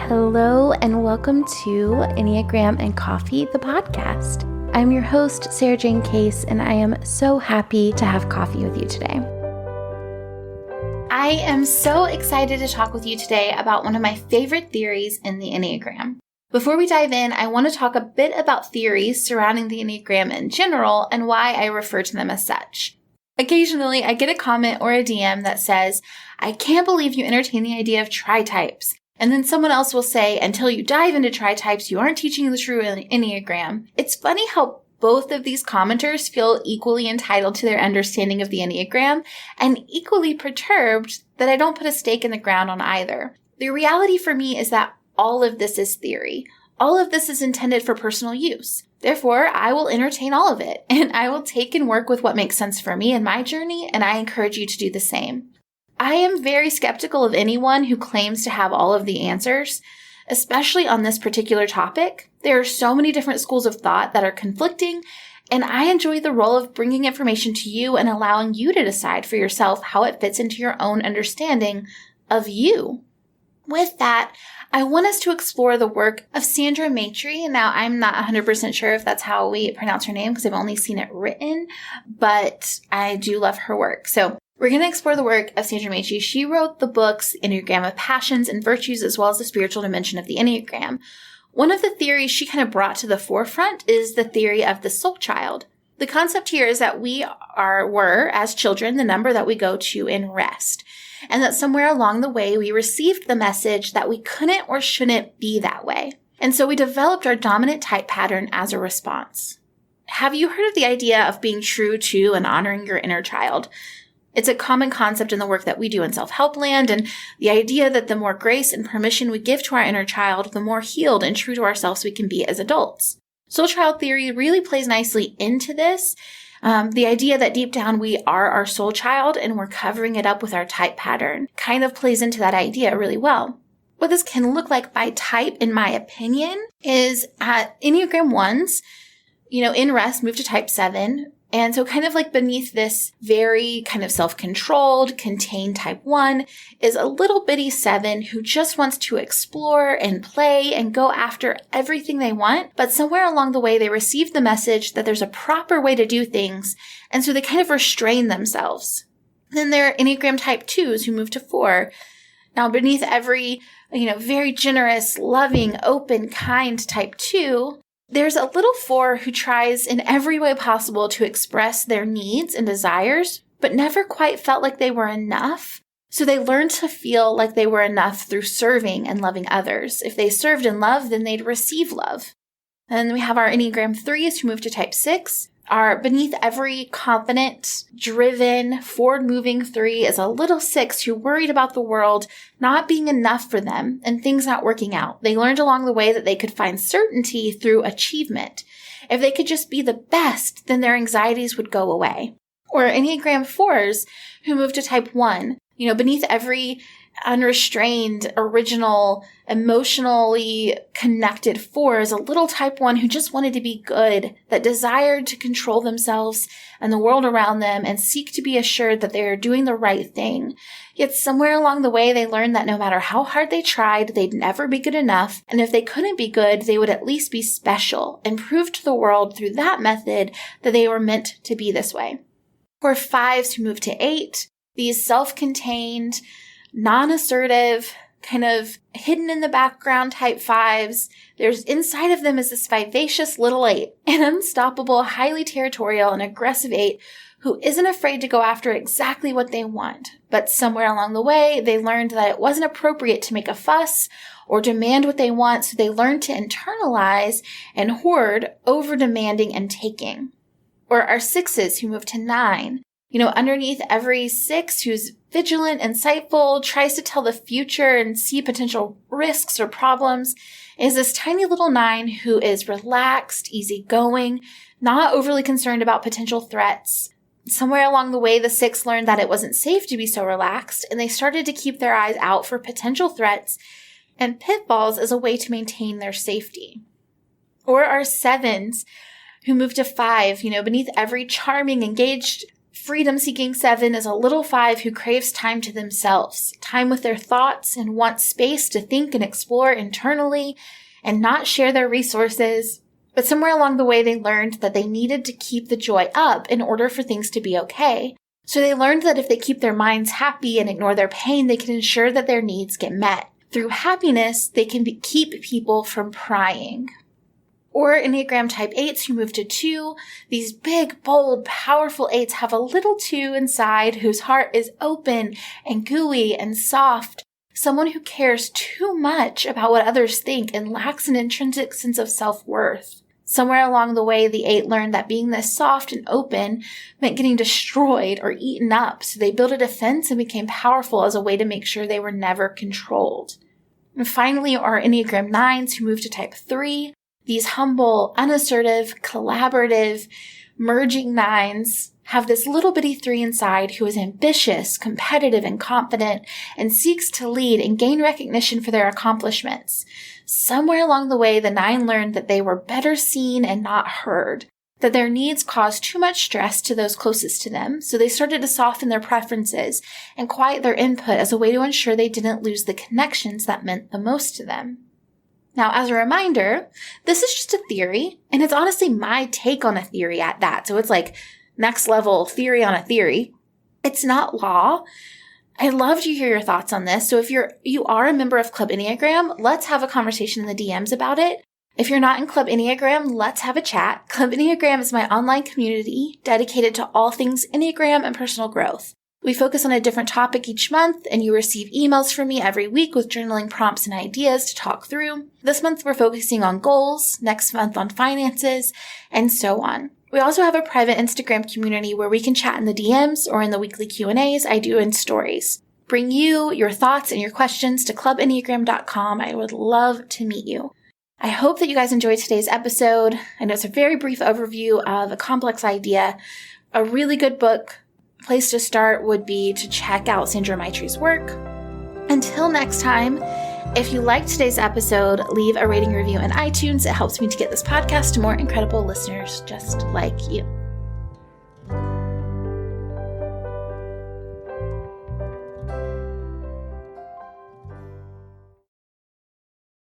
Hello and welcome to Enneagram and Coffee, the podcast. I'm your host, Sarajane Case, and I am so happy to have coffee with you today. I am so excited to talk with you today about one of my favorite theories in the Enneagram. Before we dive in, I want to talk a bit about theories surrounding the Enneagram in general and why I refer to them as such. Occasionally, I get a comment or a DM that says, "I can't believe you entertain the idea of tri-types." And then someone else will say, "Until you dive into tri-types, you aren't teaching the true Enneagram." It's funny how both of these commenters feel equally entitled to their understanding of the Enneagram and equally perturbed that I don't put a stake in the ground on either. The reality for me is that all of this is theory. All of this is intended for personal use. Therefore, I will entertain all of it, and I will take and work with what makes sense for me in my journey, and I encourage you to do the same. I am very skeptical of anyone who claims to have all of the answers, especially on this particular topic. There are so many different schools of thought that are conflicting, and I enjoy the role of bringing information to you and allowing you to decide for yourself how it fits into your own understanding of you. With that, I want us to explore the work of Sandra Maitri. Now, I'm not 100% sure if that's how we pronounce her name because I've only seen it written, but I do love her work. So we're going to explore the work of Sandra Maitri. She wrote the books Enneagram of Passions and Virtues, as well as the spiritual dimension of the Enneagram. One of the theories she kind of brought to the forefront is the theory of the soul child. The concept here is that we were, as children, the number that we go to in rest, and that somewhere along the way we received the message that we couldn't or shouldn't be that way. And so we developed our dominant type pattern as a response. Have you heard of the idea of being true to and honoring your inner child? It's a common concept in the work that we do in self-help land, and the idea that the more grace and permission we give to our inner child, the more healed and true to ourselves we can be as adults. Soul child theory really plays nicely into this. The idea that deep down we are our soul child and we're covering it up with our type pattern kind of plays into that idea really well. What this can look like by type, in my opinion, is at Enneagram 1s, in rest, move to type 7. And so kind of like beneath this very kind of self-controlled, contained type 1 is a little bitty 7 who just wants to explore and play and go after everything they want. But somewhere along the way, they received the message that there's a proper way to do things. And so they kind of restrain themselves. Then there are Enneagram type 2s who move to 4. Now beneath every, very generous, loving, open, kind type 2, there's a little 4 who tries in every way possible to express their needs and desires, but never quite felt like they were enough. So they learned to feel like they were enough through serving and loving others. If they served in love, then they'd receive love. And then we have our Enneagram 3s who move to type 6. Our beneath every confident, driven, forward-moving 3 is a little 6 who worried about the world not being enough for them and things not working out. They learned along the way that they could find certainty through achievement. If they could just be the best, then their anxieties would go away. Or Enneagram 4s who move to type 1. Beneath every unrestrained, original, emotionally connected 4 is a little type 1 who just wanted to be good, that desired to control themselves and the world around them and seek to be assured that they are doing the right thing. Yet somewhere along the way, they learned that no matter how hard they tried, they'd never be good enough. And if they couldn't be good, they would at least be special and prove to the world through that method that they were meant to be this way. Or 5s who move to 8, these self-contained, non-assertive, kind of hidden in the background type 5s. There's inside of them is this vivacious little 8, an unstoppable, highly territorial and aggressive 8 who isn't afraid to go after exactly what they want. But somewhere along the way, they learned that it wasn't appropriate to make a fuss or demand what they want, so they learned to internalize and hoard over demanding and taking. Or our 6s who move to 9. Underneath every 6 who's vigilant, insightful, tries to tell the future and see potential risks or problems is this tiny little 9 who is relaxed, easygoing, not overly concerned about potential threats. Somewhere along the way, the 6 learned that it wasn't safe to be so relaxed, and they started to keep their eyes out for potential threats and pitfalls as a way to maintain their safety. Or our 7s who move to 5, beneath every charming, engaged Freedom-seeking 7 is a little 5 who craves time to themselves, time with their thoughts, and wants space to think and explore internally and not share their resources. But somewhere along the way, they learned that they needed to keep the joy up in order for things to be okay. So they learned that if they keep their minds happy and ignore their pain, they can ensure that their needs get met. Through happiness, they can keep people from prying. Or Enneagram type 8s who move to 2, these big, bold, powerful 8s have a little 2 inside whose heart is open and gooey and soft. Someone who cares too much about what others think and lacks an intrinsic sense of self-worth. Somewhere along the way, the 8 learned that being this soft and open meant getting destroyed or eaten up, so they built a defense and became powerful as a way to make sure they were never controlled. And finally, our Enneagram 9s who move to type 3. These humble, unassertive, collaborative, merging 9s have this little bitty 3 inside who is ambitious, competitive, and confident, and seeks to lead and gain recognition for their accomplishments. Somewhere along the way, the 9 learned that they were better seen and not heard, that their needs caused too much stress to those closest to them, so they started to soften their preferences and quiet their input as a way to ensure they didn't lose the connections that meant the most to them. Now, as a reminder, this is just a theory, and it's honestly my take on a theory at that. So it's like next level theory on a theory. It's not law. I'd love to hear your thoughts on this. So if you are a member of Club Enneagram, let's have a conversation in the DMs about it. If you're not in Club Enneagram, let's have a chat. Club Enneagram is my online community dedicated to all things Enneagram and personal growth. We focus on a different topic each month, and you receive emails from me every week with journaling prompts and ideas to talk through. This month, we're focusing on goals, next month on finances, and so on. We also have a private Instagram community where we can chat in the DMs or in the weekly Q&As I do in stories. Bring your thoughts and your questions to clubenneagram.com. I would love to meet you. I hope that you guys enjoyed today's episode. I know it's a very brief overview of a complex idea. A really good book. Place to start would be to check out Sandra Maitri's work. Until next time, if you liked today's episode, leave a rating review in iTunes. It helps me to get this podcast to more incredible listeners just like you.